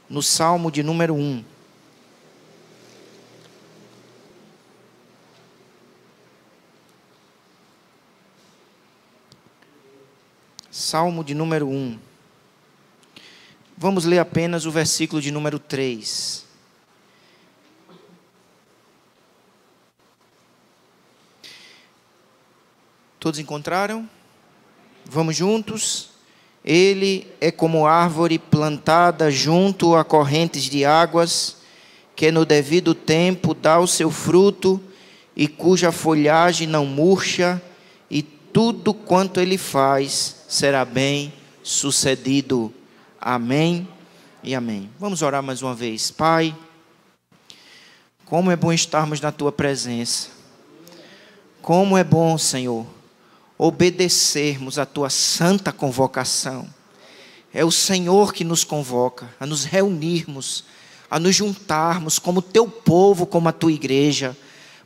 no Salmo de número 1. Salmo de número 1. Vamos ler apenas o versículo de número 3. Todos encontraram? Vamos juntos? Ele é como árvore plantada junto a correntes de águas, que no devido tempo dá o seu fruto, e cuja folhagem não murcha, e tudo quanto ele faz será bem sucedido. Amém e amém. Vamos orar mais uma vez. Pai, como é bom estarmos na Tua presença. Como é bom, Senhor, obedecermos a Tua santa convocação. É o Senhor que nos convoca a nos reunirmos, a nos juntarmos como Teu povo, como a Tua igreja,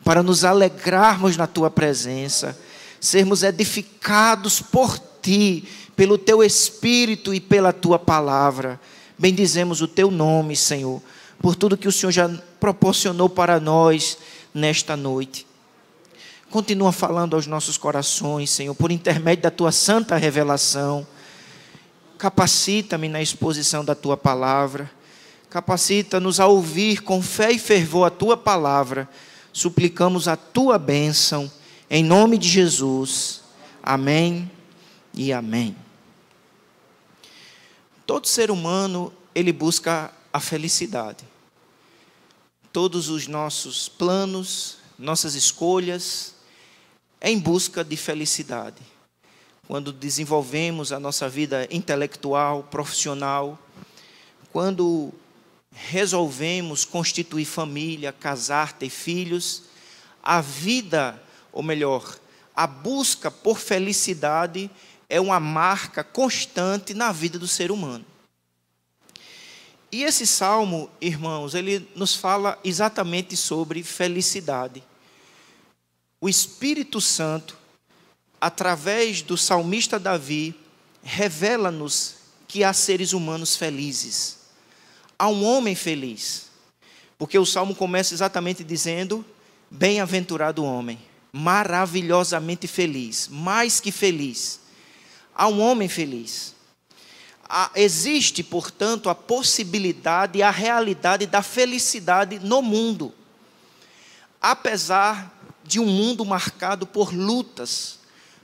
para nos alegrarmos na Tua presença, sermos edificados por Ti, pelo Teu Espírito e pela Tua palavra. Bendizemos o Teu nome, Senhor, por tudo que o Senhor já proporcionou para nós nesta noite. Continua falando aos nossos corações, Senhor, por intermédio da Tua santa revelação. Capacita-me na exposição da Tua palavra. Capacita-nos a ouvir com fé e fervor a Tua palavra. Suplicamos a Tua bênção, em nome de Jesus. Amém e amém. Todo ser humano, ele busca a felicidade. Todos os nossos planos, nossas escolhas, é em busca de felicidade. Quando desenvolvemos a nossa vida intelectual, profissional, quando resolvemos constituir família, casar, ter filhos, a vida, ou melhor, a busca por felicidade é uma marca constante na vida do ser humano. E esse salmo, irmãos, ele nos fala exatamente sobre felicidade. O Espírito Santo, através do salmista Davi, revela-nos que há seres humanos felizes. Há um homem feliz. Porque o salmo começa exatamente dizendo: bem-aventurado o homem, maravilhosamente feliz, mais que feliz. Há um homem feliz. Existe, portanto, a possibilidade e a realidade da felicidade no mundo. Apesar de um mundo marcado por lutas,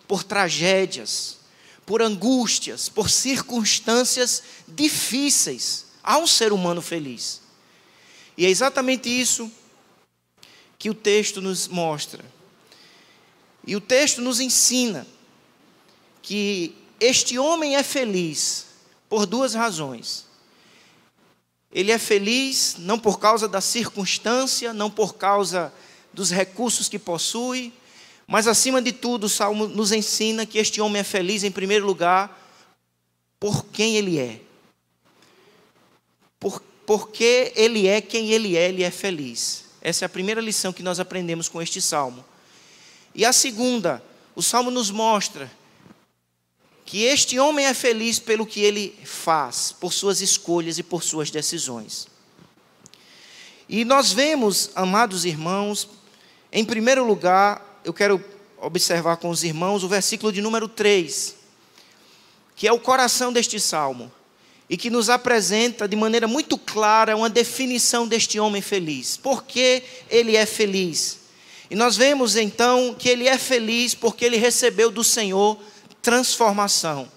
por tragédias, por angústias, por circunstâncias difíceis, há um ser humano feliz. E é exatamente isso que o texto nos mostra. E o texto nos ensina que este homem é feliz por duas razões. Ele é feliz não por causa da circunstância, não por causa dos recursos que possui, mas acima de tudo o Salmo nos ensina que este homem é feliz em primeiro lugar por quem ele é. Porque ele é quem ele é feliz. Essa é a primeira lição que nós aprendemos com este Salmo. E a segunda, o Salmo nos mostra que este homem é feliz pelo que ele faz, por suas escolhas e por suas decisões. E nós vemos, amados irmãos, em primeiro lugar, eu quero observar com os irmãos o versículo de número 3, que é o coração deste salmo, e que nos apresenta de maneira muito clara uma definição deste homem feliz. Por que ele é feliz? E nós vemos então que ele é feliz porque ele recebeu do Senhor transformação.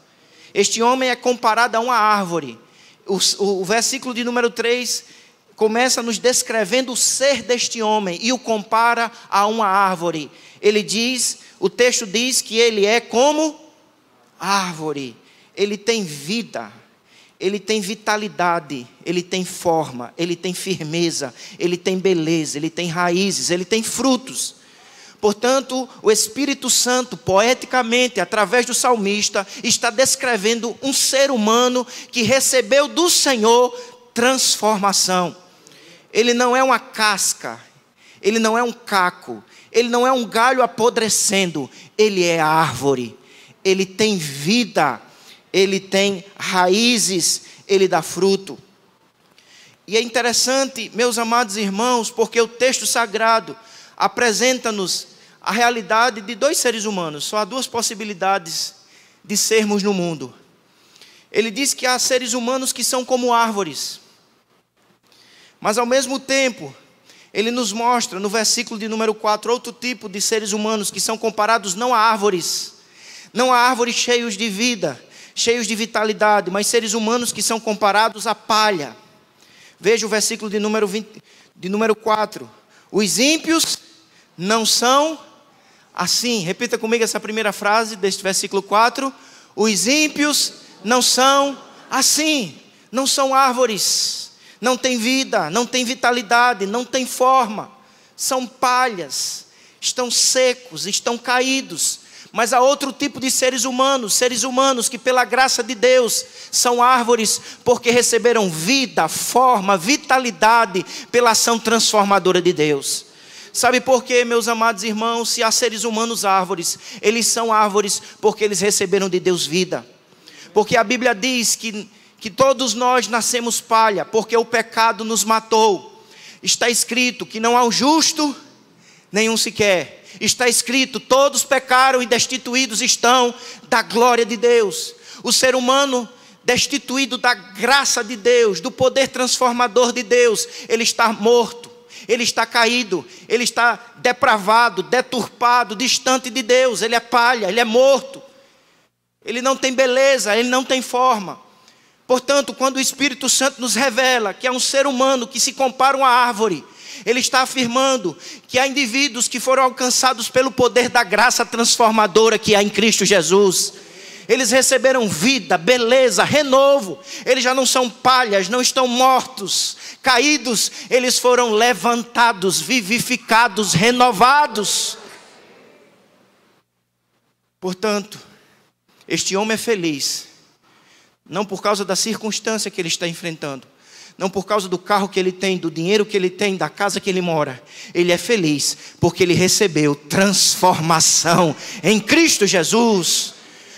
Este homem é comparado a uma árvore. O versículo de número 3 começa nos descrevendo o ser deste homem e o compara a uma árvore. O texto diz que ele é como árvore. Ele tem vida, ele tem vitalidade, ele tem forma, ele tem firmeza, ele tem beleza, ele tem raízes, ele tem frutos. Portanto, o Espírito Santo, poeticamente, através do salmista, está descrevendo um ser humano que recebeu do Senhor transformação. Ele não é uma casca, ele não é um caco, ele não é um galho apodrecendo, ele é árvore, ele tem vida, ele tem raízes, ele dá fruto. E é interessante, meus amados irmãos, porque o texto sagrado apresenta-nos a realidade de dois seres humanos. Só há duas possibilidades de sermos no mundo. Ele diz que há seres humanos que são como árvores. Mas ao mesmo tempo, ele nos mostra no versículo de número 4, outro tipo de seres humanos que são comparados não a árvores. Não a árvores cheios de vida, cheios de vitalidade, mas seres humanos que são comparados à palha. Veja o versículo de número 4. Os ímpios não são assim. Repita comigo essa primeira frase deste versículo 4. Os ímpios não são assim. Não são árvores. Não têm vida, não têm vitalidade, não têm forma. São palhas. Estão secos, estão caídos. Mas há outro tipo de seres humanos que pela graça de Deus são árvores porque receberam vida, forma, vitalidade pela ação transformadora de Deus. Sabe por quê, meus amados irmãos? Se há seres humanos árvores, eles são árvores porque eles receberam de Deus vida. Porque a Bíblia diz que todos nós nascemos palha, porque o pecado nos matou. Está escrito que não há um justo, nenhum sequer. Está escrito, todos pecaram e destituídos estão da glória de Deus. O ser humano destituído da graça de Deus, do poder transformador de Deus, ele está morto, ele está caído, ele está depravado, deturpado, distante de Deus. Ele é palha, ele é morto, ele não tem beleza, ele não tem forma. Portanto, quando o Espírito Santo nos revela que é um ser humano que se compara a uma árvore, ele está afirmando que há indivíduos que foram alcançados pelo poder da graça transformadora que há em Cristo Jesus. Eles receberam vida, beleza, renovo. Eles já não são palhas, não estão mortos, caídos. Eles foram levantados, vivificados, renovados. Portanto, este homem é feliz, não por causa da circunstância que ele está enfrentando, não por causa do carro que ele tem, do dinheiro que ele tem, da casa que ele mora. Ele é feliz porque ele recebeu transformação em Cristo Jesus.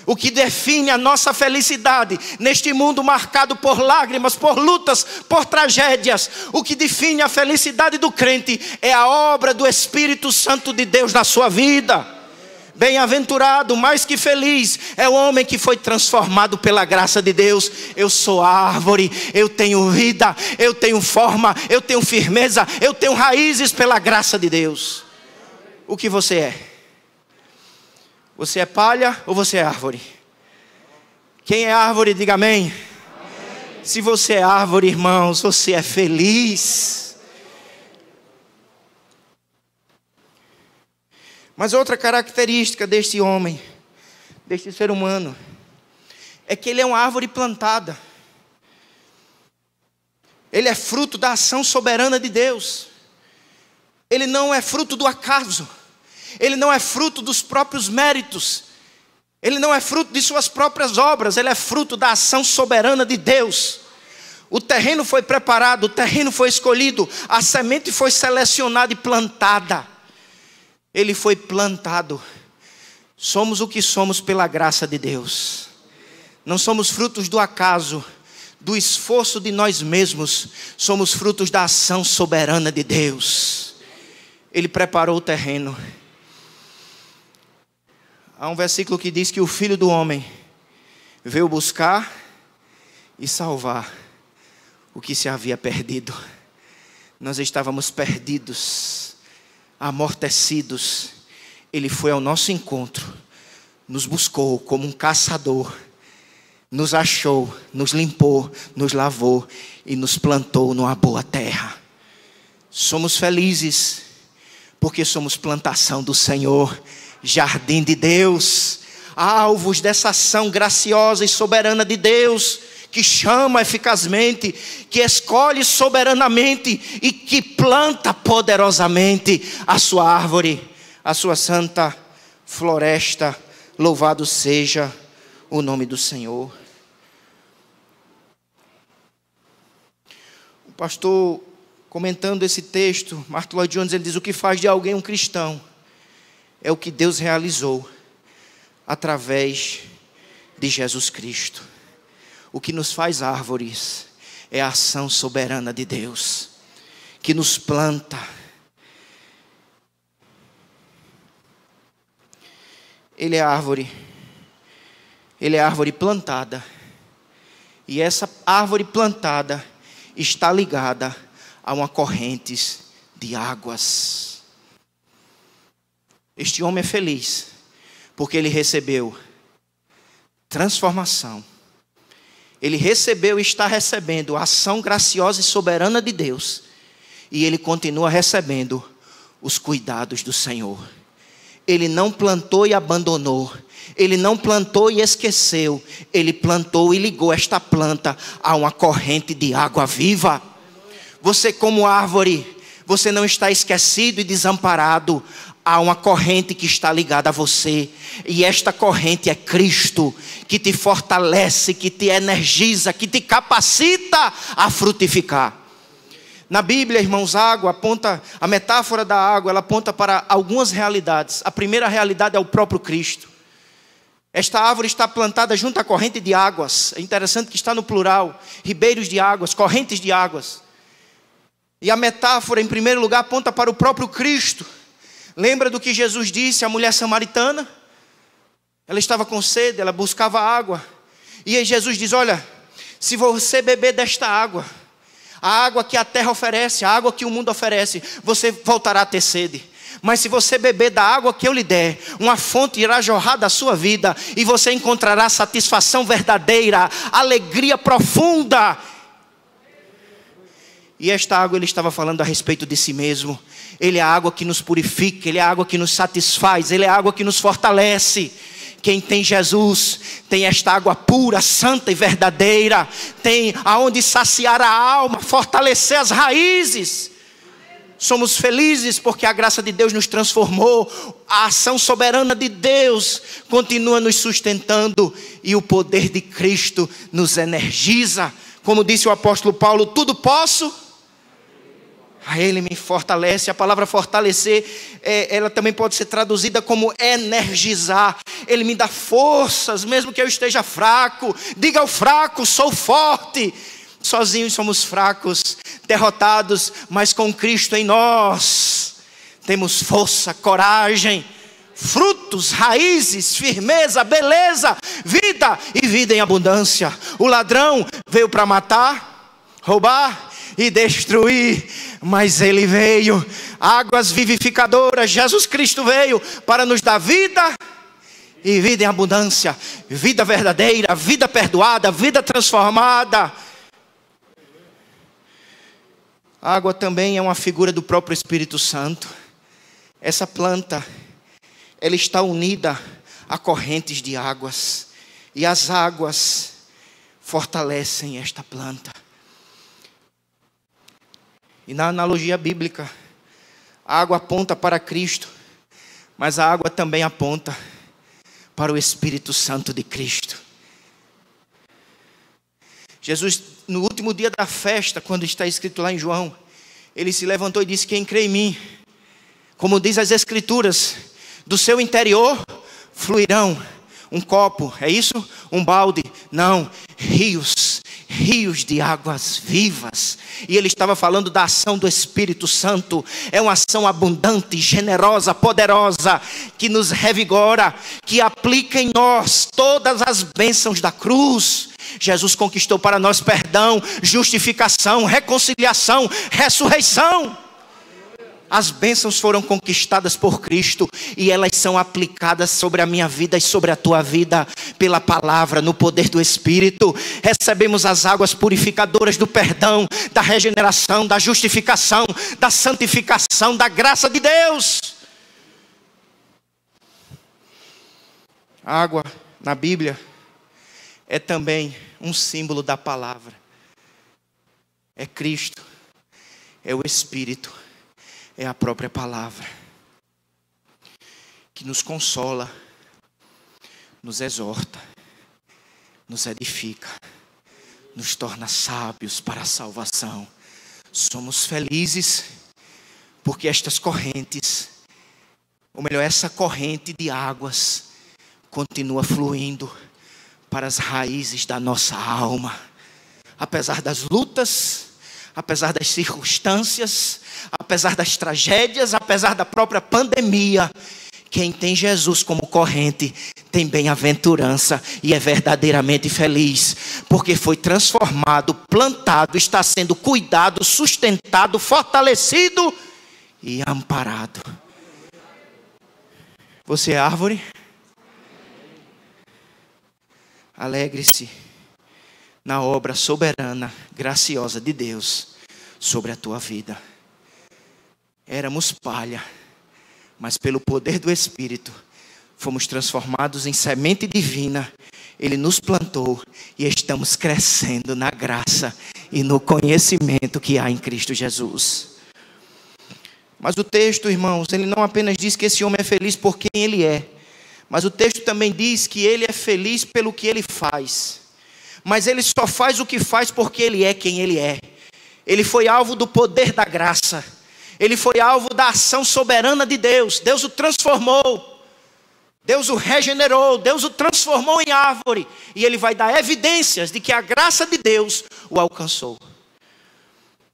O que define a nossa felicidade neste mundo marcado por lágrimas, por lutas, por tragédias, o que define a felicidade do crente é a obra do Espírito Santo de Deus na sua vida. Bem-aventurado, mais que feliz, é o homem que foi transformado pela graça de Deus. Eu sou árvore, eu tenho vida, eu tenho forma, eu tenho firmeza, eu tenho raízes pela graça de Deus. O que você é? Você é palha ou você é árvore? Quem é árvore, diga amém. Amém. Se você é árvore, irmãos, você é feliz. Mas outra característica deste homem, deste ser humano, é que ele é uma árvore plantada. Ele é fruto da ação soberana de Deus. Ele não é fruto do acaso. Ele não é fruto dos próprios méritos. Ele não é fruto de suas próprias obras. Ele é fruto da ação soberana de Deus. O terreno foi preparado, o terreno foi escolhido, a semente foi selecionada e plantada. Ele foi plantado. Somos o que somos pela graça de Deus. Não somos frutos do acaso, do esforço de nós mesmos. Somos frutos da ação soberana de Deus. Ele preparou o terreno. Há um versículo que diz que o Filho do Homem veio buscar e salvar o que se havia perdido. Nós estávamos perdidos, amortecidos. Ele foi ao nosso encontro, nos buscou como um caçador, nos achou, nos limpou, nos lavou e nos plantou numa boa terra. Somos felizes porque somos plantação do Senhor, jardim de Deus, alvos dessa ação graciosa e soberana de Deus, que chama eficazmente, que escolhe soberanamente e que planta poderosamente a sua árvore, a sua santa floresta. Louvado seja o nome do Senhor. O pastor, comentando esse texto, Martin Lloyd Jones, ele diz: o que faz de alguém um cristão é o que Deus realizou através de Jesus Cristo. O que nos faz árvores é a ação soberana de Deus, que nos planta. Ele é árvore plantada. E essa árvore plantada está ligada a uma corrente de águas. Este homem é feliz, porque ele recebeu transformação. Ele recebeu e está recebendo a ação graciosa e soberana de Deus. E ele continua recebendo os cuidados do Senhor. Ele não plantou e abandonou. Ele não plantou e esqueceu. Ele plantou e ligou esta planta a uma corrente de água viva. Você, como árvore, você não está esquecido e desamparado. Há uma corrente que está ligada a você. E esta corrente é Cristo, que te fortalece, que te energiza, que te capacita a frutificar. Na Bíblia, irmãos, a metáfora da água, ela aponta para algumas realidades. A primeira realidade é o próprio Cristo. Esta árvore está plantada junto à corrente de águas. É interessante que está no plural. Ribeiros de águas, correntes de águas. E a metáfora, em primeiro lugar, aponta para o próprio Cristo. Lembra do que Jesus disse à mulher samaritana? Ela estava com sede, ela buscava água. E aí Jesus diz, olha, se você beber desta água, a água que a terra oferece, a água que o mundo oferece, você voltará a ter sede. Mas se você beber da água que eu lhe der, uma fonte irá jorrar da sua vida, e você encontrará satisfação verdadeira, alegria profunda. E esta água ele estava falando a respeito de si mesmo. Ele é a água que nos purifica, ele é a água que nos satisfaz, ele é a água que nos fortalece. Quem tem Jesus tem esta água pura, santa e verdadeira. Tem aonde saciar a alma, fortalecer as raízes. Somos felizes porque a graça de Deus nos transformou. A ação soberana de Deus continua nos sustentando. E o poder de Cristo nos energiza. Como disse o apóstolo Paulo, tudo posso. A Ele me fortalece. A palavra fortalecer, ela também pode ser traduzida como energizar. Ele me dá forças, mesmo que eu esteja fraco. Diga ao fraco, sou forte. Sozinhos somos fracos, derrotados, mas com Cristo em nós temos força, coragem, frutos, raízes, firmeza, beleza, vida e vida em abundância. O ladrão veio para matar, roubar e destruir, mas ele veio, águas vivificadoras, Jesus Cristo veio para nos dar vida e vida em abundância, vida verdadeira, vida perdoada, vida transformada. A água também é uma figura do próprio Espírito Santo. Essa planta, ela está unida a correntes de águas, e as águas fortalecem esta planta. E na analogia bíblica, a água aponta para Cristo, mas a água também aponta para o Espírito Santo de Cristo. Jesus, no último dia da festa, quando está escrito lá em João, ele se levantou e disse, quem crê em mim, como diz as Escrituras, do seu interior fluirão um copo, é isso? Um balde? Não, rios de águas vivas. E ele estava falando da ação do Espírito Santo. É uma ação abundante, generosa, poderosa, que nos revigora, que aplica em nós todas as bênçãos da cruz. Jesus conquistou para nós perdão, justificação, reconciliação, ressurreição. As bênçãos foram conquistadas por Cristo e elas são aplicadas sobre a minha vida e sobre a tua vida pela palavra, no poder do Espírito. Recebemos as águas purificadoras do perdão, da regeneração, da justificação, da santificação, da graça de Deus. A água na Bíblia é também um símbolo da palavra. É Cristo, é o Espírito, é a própria palavra que nos consola, nos exorta, nos edifica, nos torna sábios para a salvação. Somos felizes porque estas correntes, ou melhor, essa corrente de águas continua fluindo para as raízes da nossa alma. apesar das lutas, apesar das circunstâncias, apesar das tragédias, apesar da própria pandemia, quem tem Jesus como corrente tem bem-aventurança e é verdadeiramente feliz, porque foi transformado, plantado, está sendo cuidado, sustentado, fortalecido e amparado. Você é árvore? Alegre-se na obra soberana, graciosa de Deus sobre a tua vida. Éramos palha, mas pelo poder do Espírito fomos transformados em semente divina. Ele nos plantou e estamos crescendo na graça e no conhecimento que há em Cristo Jesus. Mas o texto, irmãos, ele não apenas diz que esse homem é feliz por quem ele é, mas o texto também diz que ele é feliz pelo que ele faz. Mas ele só faz o que faz porque ele é quem ele é. Ele foi alvo do poder da graça. Ele foi alvo da ação soberana de Deus. Deus o transformou. Deus o regenerou. Deus o transformou em árvore. E ele vai dar evidências de que a graça de Deus o alcançou.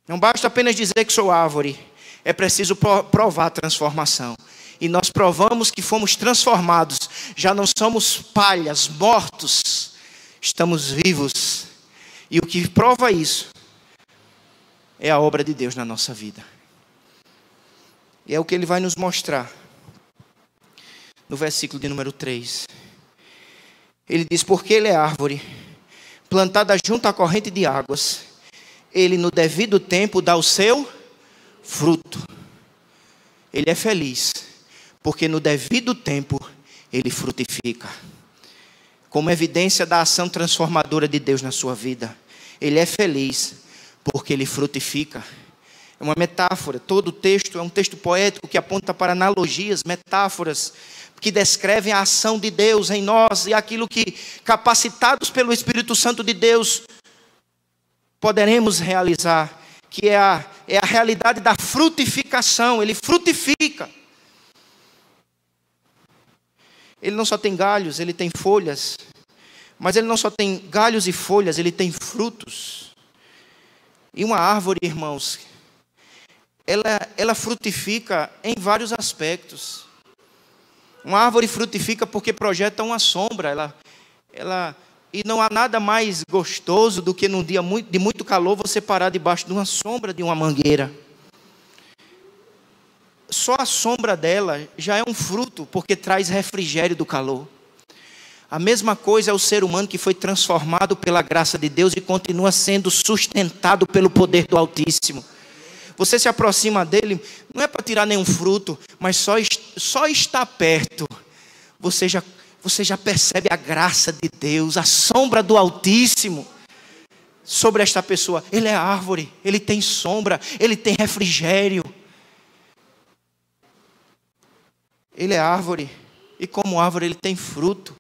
Não basta apenas dizer que sou árvore. É preciso provar a transformação. E nós provamos que fomos transformados. Já não somos palhas, mortos. Estamos vivos. E o que prova isso é a obra de Deus na nossa vida. E é o que ele vai nos mostrar no versículo de número 3. Ele diz: porque ele é árvore plantada junto à corrente de águas, ele no devido tempo dá o seu fruto. Ele é feliz porque no devido tempo ele frutifica. Como evidência da ação transformadora de Deus na sua vida. Ele é feliz porque ele frutifica. É uma metáfora. Todo o texto é um texto poético que aponta para analogias, metáforas, que descrevem a ação de Deus em nós e aquilo que, capacitados pelo Espírito Santo de Deus, poderemos realizar, que é a realidade da frutificação. Ele frutifica. Ele não só tem galhos, ele tem folhas. Mas ele não só tem galhos e folhas, ele tem frutos. E uma árvore, irmãos, ela frutifica em vários aspectos. Uma árvore frutifica porque projeta uma sombra. E não há nada mais gostoso do que num dia de muito calor você parar debaixo de uma sombra de uma mangueira. Só a sombra dela já é um fruto, porque traz refrigério do calor. A mesma coisa é o ser humano que foi transformado pela graça de Deus e continua sendo sustentado pelo poder do Altíssimo. Você se aproxima dele, não é para tirar nenhum fruto, mas só estar perto. Você já percebe a graça de Deus, a sombra do Altíssimo sobre esta pessoa. Ele é árvore, ele tem sombra, ele tem refrigério. Ele é árvore, e como árvore ele tem fruto.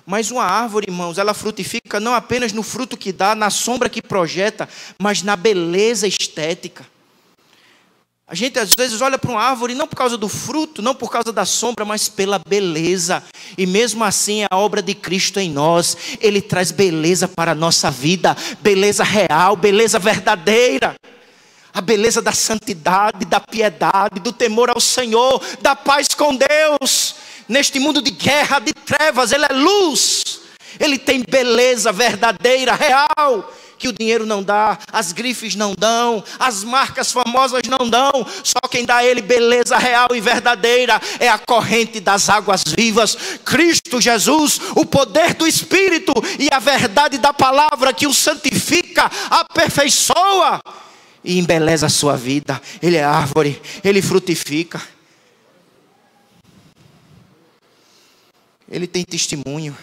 Mas uma árvore, irmãos, ela frutifica não apenas no fruto que dá, na sombra que projeta, mas na beleza estética. A gente às vezes olha para uma árvore não por causa do fruto, não por causa da sombra, mas pela beleza. E mesmo assim a obra de Cristo em nós, Ele traz beleza para a nossa vida, beleza real, beleza verdadeira. A beleza da santidade, da piedade, do temor ao Senhor, da paz com Deus. Neste mundo de guerra, de trevas, Ele é luz. Ele tem beleza verdadeira, real, que o dinheiro não dá, as grifes não dão, as marcas famosas não dão. Só quem dá a Ele beleza real e verdadeira é a corrente das águas vivas, Cristo Jesus, o poder do Espírito e a verdade da palavra que o santifica, aperfeiçoa e embeleza a sua vida. Ele é árvore, ele frutifica. Ele tem testemunho.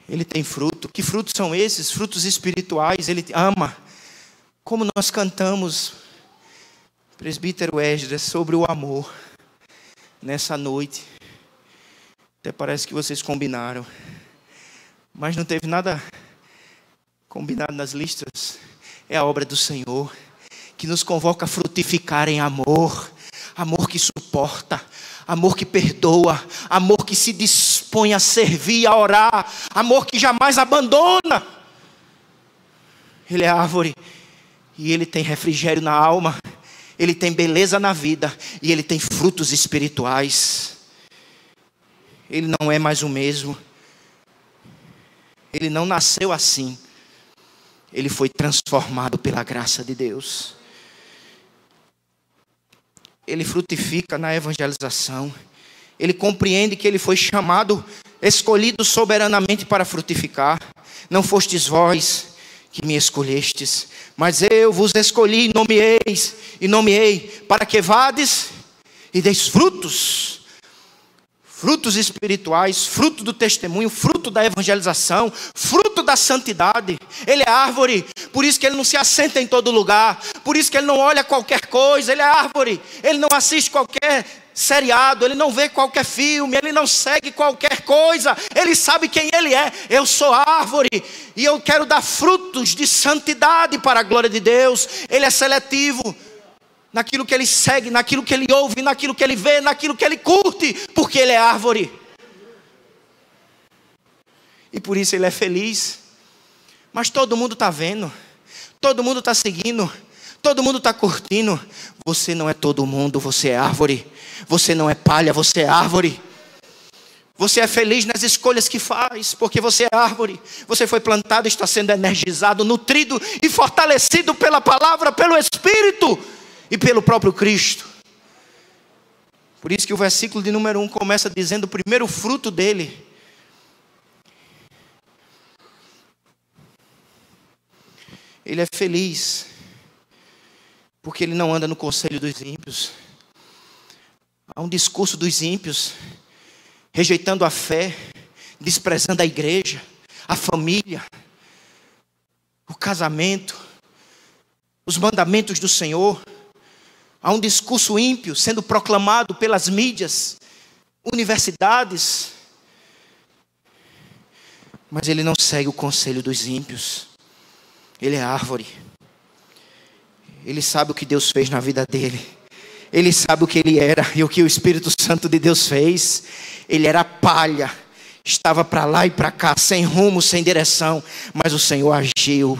Ele tem fruto. Que frutos são esses? Frutos espirituais. Ele ama. Como nós cantamos, presbítero Esdras, sobre o amor nessa noite. Até parece que vocês combinaram. Mas não teve nada combinado nas listas. É a obra do Senhor, que nos convoca a frutificar em amor. Amor que suporta, amor que perdoa, amor que se dispõe a servir, a orar, amor que jamais abandona. Ele é árvore e ele tem refrigério na alma, ele tem beleza na vida e ele tem frutos espirituais. Ele não é mais o mesmo. Ele não nasceu assim. Ele foi transformado pela graça de Deus. Ele frutifica na evangelização. Ele compreende que ele foi chamado, escolhido soberanamente para frutificar. Não fostes vós que me escolhestes, mas eu vos escolhi e nomeei para que vades e deis frutos. Frutos espirituais, fruto do testemunho, fruto da evangelização, fruto da santidade. Ele é árvore, por isso que ele não se assenta em todo lugar, por isso que ele não olha qualquer coisa. Ele é árvore, ele não assiste qualquer seriado, ele não vê qualquer filme, ele não segue qualquer coisa. Ele sabe quem ele é. Eu sou árvore e eu quero dar frutos de santidade para a glória de Deus. Ele é seletivo naquilo que ele segue, naquilo que ele ouve, naquilo que ele vê, naquilo que ele curte, porque ele é árvore. E por isso ele é feliz. Mas todo mundo está vendo, todo mundo está seguindo, todo mundo está curtindo. Você não é todo mundo, você é árvore. Você não é palha, você é árvore. Você é feliz nas escolhas que faz, porque você é árvore. Você foi plantado, está sendo energizado, nutrido e fortalecido pela palavra, pelo Espírito e pelo próprio Cristo. Por isso que o versículo de número 1 começa dizendo o primeiro fruto dele. Ele é feliz, porque ele não anda no conselho dos ímpios. Há um discurso dos ímpios, rejeitando a fé, desprezando a igreja, a família, o casamento, os mandamentos do Senhor. Há um discurso ímpio sendo proclamado pelas mídias, universidades. Mas ele não segue o conselho dos ímpios. Ele é árvore. Ele sabe o que Deus fez na vida dele. Ele sabe o que ele era e o que o Espírito Santo de Deus fez. Ele era palha. Estava para lá e para cá, sem rumo, sem direção. Mas o Senhor agiu.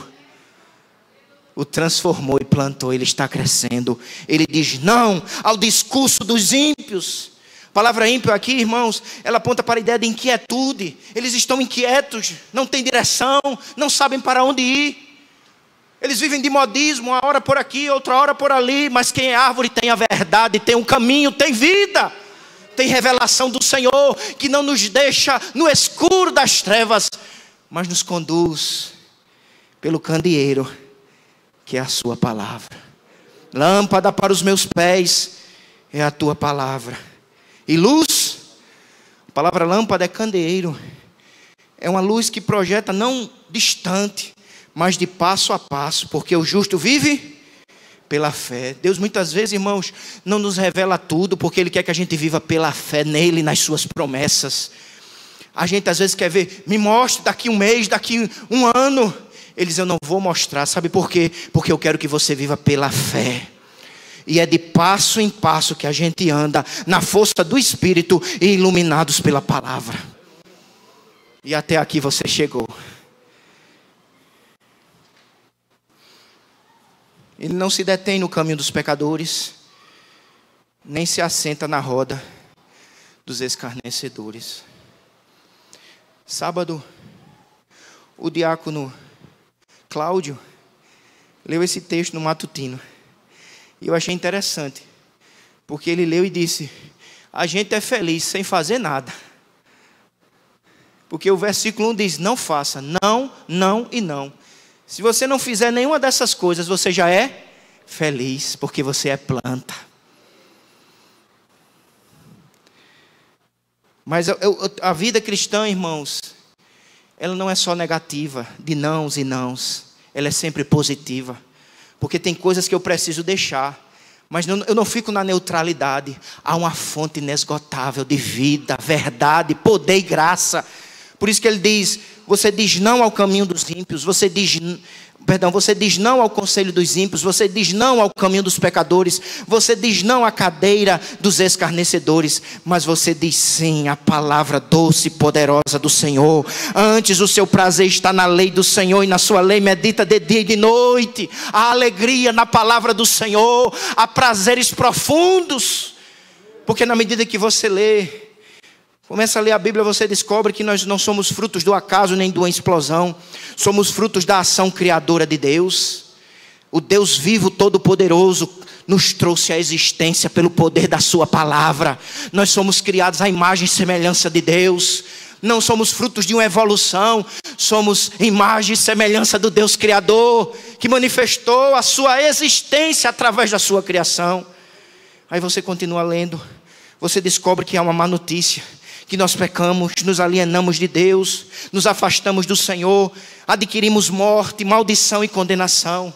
O transformou e plantou, ele está crescendo. Ele diz não ao discurso dos ímpios. A palavra ímpio aqui, irmãos, ela aponta para a ideia de inquietude. Eles estão inquietos, não têm direção, não sabem para onde ir. Eles vivem de modismo, uma hora por aqui, outra hora por ali. Mas quem é árvore tem a verdade, tem um caminho, tem vida. Tem revelação do Senhor, que não nos deixa no escuro das trevas, mas nos conduz pelo candeeiro, que é a sua palavra. Lâmpada para os meus pés é a tua palavra. E luz, a palavra lâmpada é candeeiro. É uma luz que projeta não distante, mas de passo a passo, porque o justo vive pela fé. Deus muitas vezes, irmãos, não nos revela tudo, porque Ele quer que a gente viva pela fé nele, nas suas promessas. A gente às vezes quer ver, me mostre daqui um mês, daqui um ano. Ele diz, eu não vou mostrar, sabe por quê? Porque eu quero que você viva pela fé. E é de passo em passo que a gente anda, na força do Espírito e iluminados pela palavra. E até aqui você chegou. Ele não se detém no caminho dos pecadores, nem se assenta na roda dos escarnecedores. Sábado, o diácono Cláudio leu esse texto no matutino. E eu achei interessante, porque ele leu e disse, a gente é feliz sem fazer nada. Porque o versículo 1 diz, não faça, não, não e não. Se você não fizer nenhuma dessas coisas, você já é feliz, porque você é planta. Mas a vida cristã, irmãos, ela não é só negativa, de nãos e nãos. Ela é sempre positiva. Porque tem coisas que eu preciso deixar. Mas eu não fico na neutralidade. Há uma fonte inesgotável de vida, verdade, poder e graça. Por isso que ele diz, você diz não ao caminho dos ímpios. Você diz Você diz não ao conselho dos ímpios, você diz não ao caminho dos pecadores, você diz não à cadeira dos escarnecedores, mas você diz sim à palavra doce e poderosa do Senhor. Antes o seu prazer está na lei do Senhor, e na sua lei medita de dia e de noite. Há alegria na palavra do Senhor, há prazeres profundos, porque na medida que você lê, começa a ler a Bíblia, você descobre que nós não somos frutos do acaso nem de uma explosão. Somos frutos da ação criadora de Deus. O Deus vivo, todo-poderoso, nos trouxe à existência pelo poder da sua palavra. Nós somos criados à imagem e semelhança de Deus. Não somos frutos de uma evolução. Somos imagem e semelhança do Deus Criador, que manifestou a sua existência através da sua criação. Aí você continua lendo, você descobre que há uma má notícia, que nós pecamos, nos alienamos de Deus, nos afastamos do Senhor, adquirimos morte, maldição e condenação.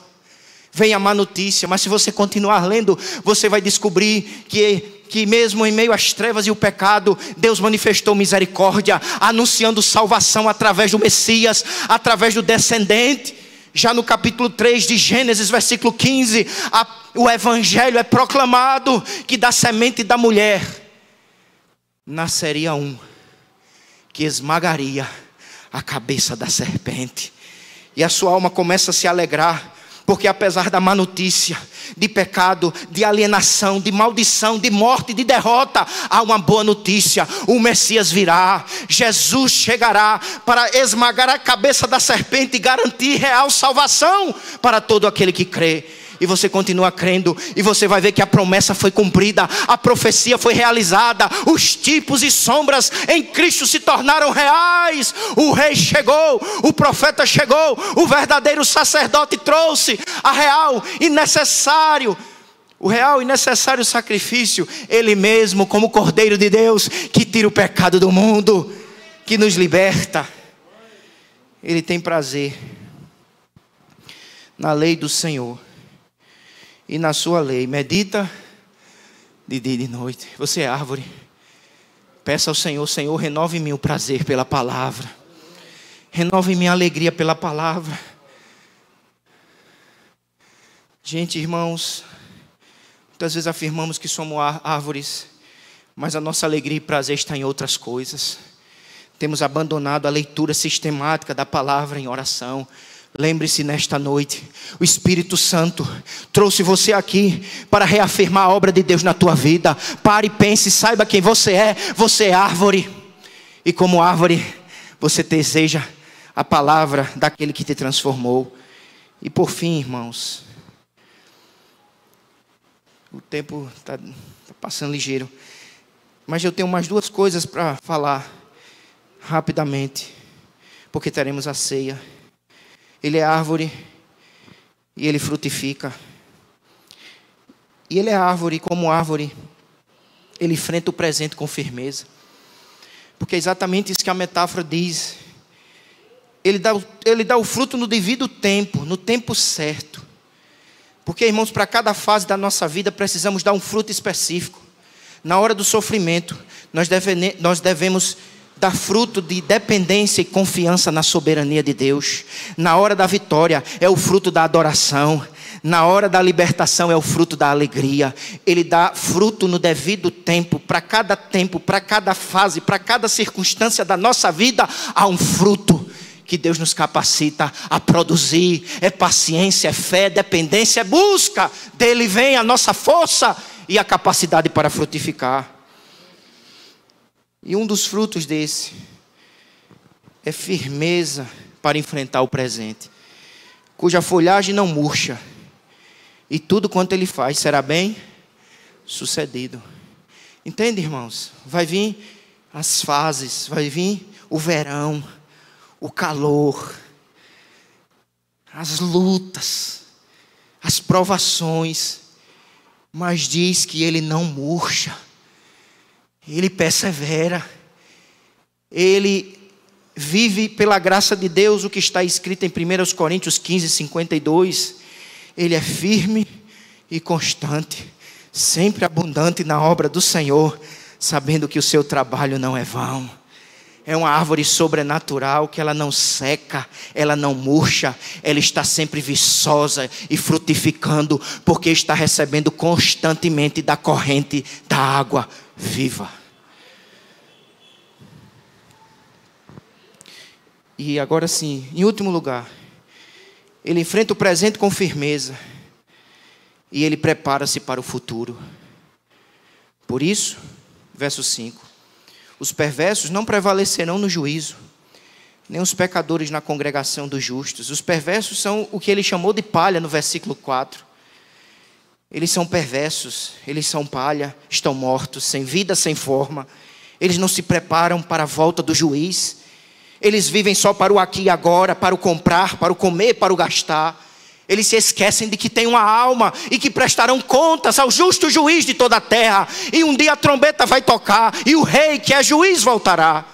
Vem a má notícia, mas se você continuar lendo, você vai descobrir que mesmo em meio às trevas e o pecado, Deus manifestou misericórdia, anunciando salvação através do Messias, através do descendente. Já no capítulo 3 de Gênesis, versículo 15, o evangelho é proclamado, que da semente da mulher nasceria um que esmagaria a cabeça da serpente. E a sua alma começa a se alegrar, porque apesar da má notícia, de pecado, de alienação, de maldição, de morte, de derrota, há uma boa notícia: o Messias virá, Jesus chegará para esmagar a cabeça da serpente e garantir real salvação para todo aquele que crê. E você continua crendo, e você vai ver que a promessa foi cumprida, a profecia foi realizada, os tipos e sombras em Cristo se tornaram reais. O rei chegou, o profeta chegou, o verdadeiro sacerdote trouxe o real e necessário sacrifício, Ele mesmo, como Cordeiro de Deus, que tira o pecado do mundo, que nos liberta. Ele tem prazer na lei do Senhor, e na sua lei medita de dia e de noite. Você é árvore. Peça ao Senhor: Senhor, renove em mim o prazer pela palavra, renove em mim a alegria pela palavra. Gente, irmãos, muitas vezes afirmamos que somos árvores, mas a nossa alegria e prazer está em outras coisas. Temos abandonado a leitura sistemática da palavra em oração. Lembre-se, nesta noite, o Espírito Santo trouxe você aqui para reafirmar a obra de Deus na tua vida. Pare e pense, saiba quem você é. Você é árvore, e como árvore, você deseja a palavra daquele que te transformou. E por fim, irmãos, o tempo está passando ligeiro, mas eu tenho mais duas coisas para falar rapidamente, porque teremos a ceia. Ele é árvore e ele frutifica. E ele é árvore, e como árvore, ele enfrenta o presente com firmeza. Porque é exatamente isso que a metáfora diz. Ele dá o fruto no devido tempo, no tempo certo. Porque, irmãos, para cada fase da nossa vida precisamos dar um fruto específico. Na hora do sofrimento, nós devemos dar fruto de dependência e confiança na soberania de Deus. Na hora da vitória é o fruto da adoração. Na hora da libertação é o fruto da alegria. Ele dá fruto no devido tempo, para cada fase, para cada circunstância da nossa vida, há um fruto que Deus nos capacita a produzir. É paciência, é fé, é dependência, é busca. Dele vem a nossa força e a capacidade para frutificar. E um dos frutos desse é firmeza para enfrentar o presente, cuja folhagem não murcha, e tudo quanto ele faz será bem sucedido. Entende, irmãos? Vai vir as fases, vai vir o verão, o calor, as lutas, as provações, mas diz que ele não murcha. Ele persevera, ele vive pela graça de Deus o que está escrito em 1 Coríntios 15, 52. Ele é firme e constante, sempre abundante na obra do Senhor, sabendo que o seu trabalho não é vão. É uma árvore sobrenatural que ela não seca, ela não murcha, ela está sempre viçosa e frutificando, porque está recebendo constantemente da corrente da água viva. E agora sim, em último lugar, ele enfrenta o presente com firmeza e ele prepara-se para o futuro. Por isso, verso 5, os perversos não prevalecerão no juízo, nem os pecadores na congregação dos justos. Os perversos são o que ele chamou de palha no versículo 4. Eles são perversos, eles são palha, estão mortos, sem vida, sem forma. Eles não se preparam para a volta do juiz. Eles vivem só para o aqui e agora, para o comprar, para o comer, para o gastar. Eles se esquecem de que tem uma alma e que prestarão contas ao justo juiz de toda a terra. E um dia a trombeta vai tocar e o rei, que é juiz, voltará.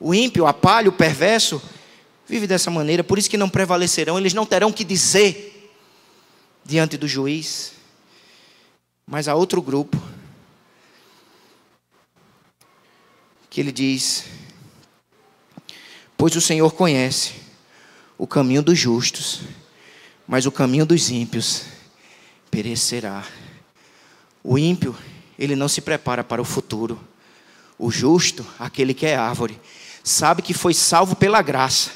O ímpio, a palha, o perverso, vive dessa maneira. Por isso que não prevalecerão. Eles não terão que dizer diante do juiz. Mas há outro grupo que ele diz: pois o Senhor conhece o caminho dos justos, mas o caminho dos ímpios perecerá. O ímpio, ele não se prepara para o futuro. O justo, aquele que é árvore, sabe que foi salvo pela graça,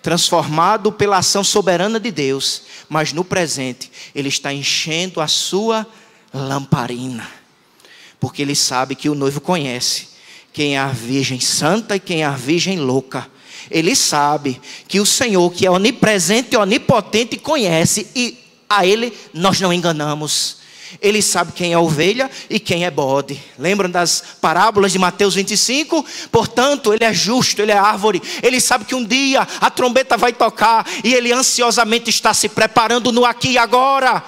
transformado pela ação soberana de Deus, mas no presente ele está enchendo a sua lamparina, porque ele sabe que o noivo conhece quem é a virgem santa e quem é a virgem louca. Ele sabe que o Senhor, que é onipresente e onipotente, conhece, e a Ele nós não enganamos. Ele sabe quem é ovelha e quem é bode. Lembram das parábolas de Mateus 25? Portanto, Ele é justo, Ele é árvore. Ele sabe que um dia a trombeta vai tocar e Ele ansiosamente está se preparando no aqui e agora,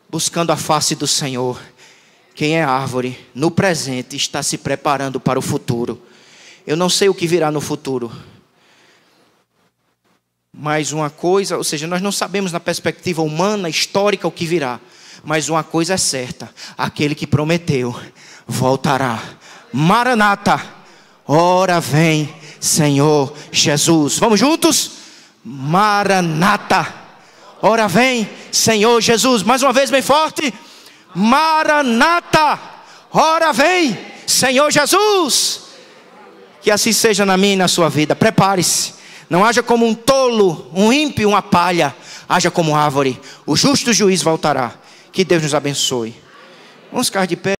buscando a face do Senhor. Quem é árvore no presente está se preparando para o futuro. Eu não sei o que virá no futuro, mas uma coisa, ou seja, nós não sabemos na perspectiva humana, histórica, o que virá. Mas uma coisa é certa: aquele que prometeu voltará. Maranata, ora vem Senhor Jesus. Vamos juntos? Maranata, ora vem Senhor Jesus. Mais uma vez bem forte: Maranata, ora vem Senhor Jesus. Que assim seja na minha e na sua vida. Prepare-se. Não haja como um tolo, um ímpio, uma palha. Haja como árvore. O justo juiz voltará. Que Deus nos abençoe. Vamos ficar de pé.